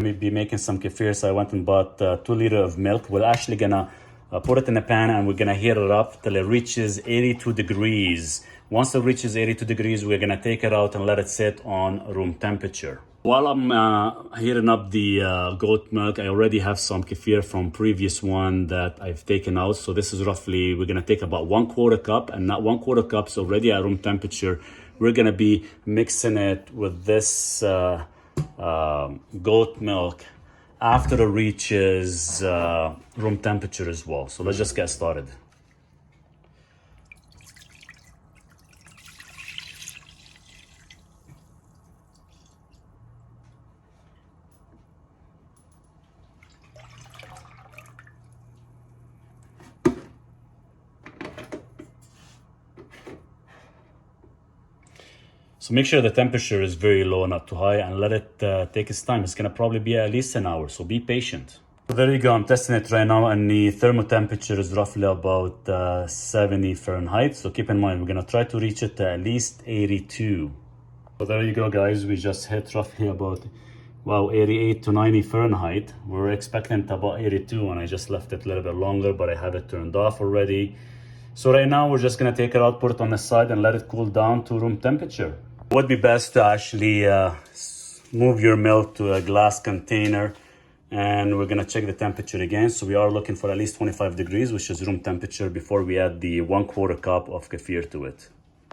Be making some kefir, so I went and bought 2 liters of milk. We're actually gonna put it in a pan and we're gonna heat it up till it reaches 82 degrees. Once it reaches 82 degrees, we're gonna take it out and let it sit on room temperature. While I'm heating up the goat milk, I already have some kefir from previous one that I've taken out. So this is roughly, we're gonna take about 1/4 cup, and that 1/4 cup is already at room temperature. We're gonna be mixing it with this goat milk after it reaches room temperature as well. So let's just get started. So make sure the temperature is very low, not too high, and let it take its time. It's gonna probably be at least an hour, so be patient. So there you go, I'm testing it right now, and the thermo temperature is roughly about 70 Fahrenheit. So keep in mind, we're gonna try to reach it at least 82. So there you go, guys, we just hit roughly about, 88 to 90 Fahrenheit. We were expecting it about 82, and I just left it a little bit longer, but I have it turned off already. So right now, we're just gonna take it out, put it on the side, and let it cool down to room temperature. It would be best to actually move your milk to a glass container, and we're gonna check the temperature again. So we are looking for at least 25 degrees, which is room temperature, before we add the 1/4 cup of kefir to it.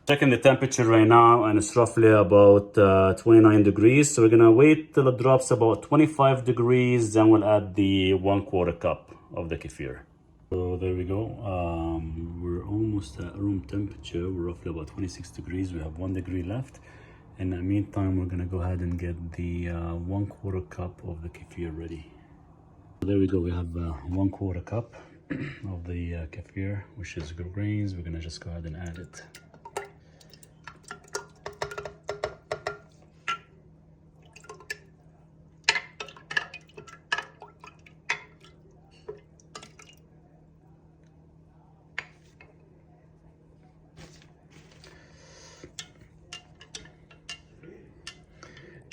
Checking the temperature right now, and it's roughly about 29 degrees. So we're gonna wait till it drops about 25 degrees, then we'll add the 1/4 cup of the kefir. So there we go, we're almost at room temperature. We're roughly about 26 degrees. We have 1 degree left. In the meantime, we're gonna go ahead and get the 1/4 cup of the kefir ready. So there we go, we have 1/4 cup of the kefir, which is grains. We're gonna just go ahead and add it.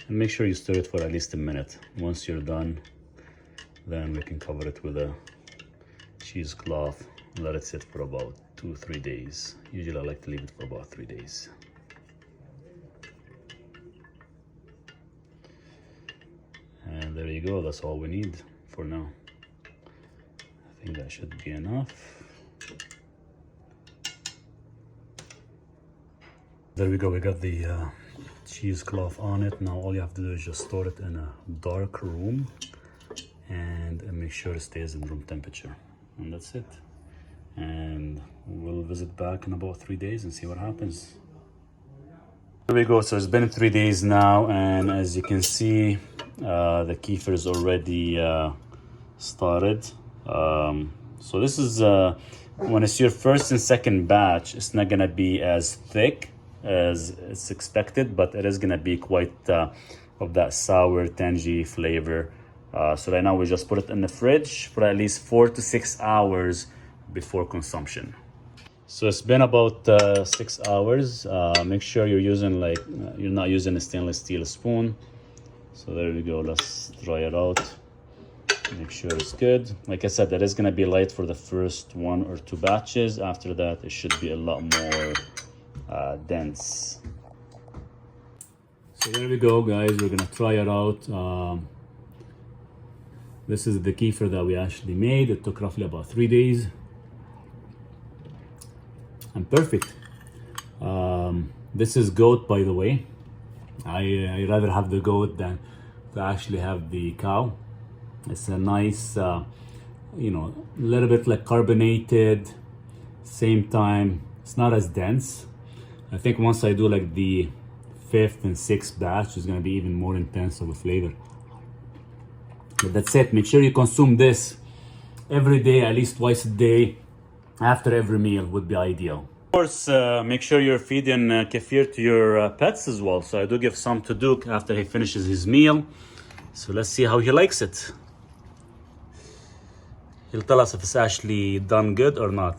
And make sure you stir it for at least a minute. Once you're done, then we can cover it with a cheesecloth and let it sit for about 2-3 days. Usually I like to leave it for about 3 days. And there you go, that's all we need for now. I think that should be enough. There we go, we got the cheesecloth on it. Now all you have to do is just store it in a dark room and make sure it stays in room temperature, and that's it. And we'll visit back in about 3 days and see what happens. There we go, so it's been 3 days now, and as you can see, the kefir is already started. So this is when it's your first and second batch, it's not gonna be as thick as it's expected, but it is gonna be quite of that sour, tangy flavor. So right now we just put it in the fridge for at least 4 to 6 hours before consumption. So it's been about 6 hours. Make sure you're using you're not using a stainless steel spoon. So there we go, let's try it out. Make sure it's good. Like I said, that is gonna be light for the first 1 or 2 batches. After that, it should be a lot more dense. So there we go, guys, we're gonna try it out. This is the kefir that we actually made. It took roughly about 3 days, and perfect. This is goat, by the way. I rather have the goat than to actually have the cow. It's a nice you know, a little bit like carbonated, same time it's not as dense. I think once I do like the 5th and 6th batch, it's gonna be even more intense of a flavor. But that's it. Make sure you consume this every day, at least twice a day, after every meal would be ideal. Of course, make sure you're feeding kefir to your pets as well. So I do give some to Duke after he finishes his meal. So let's see how he likes it. He'll tell us if it's actually done good or not.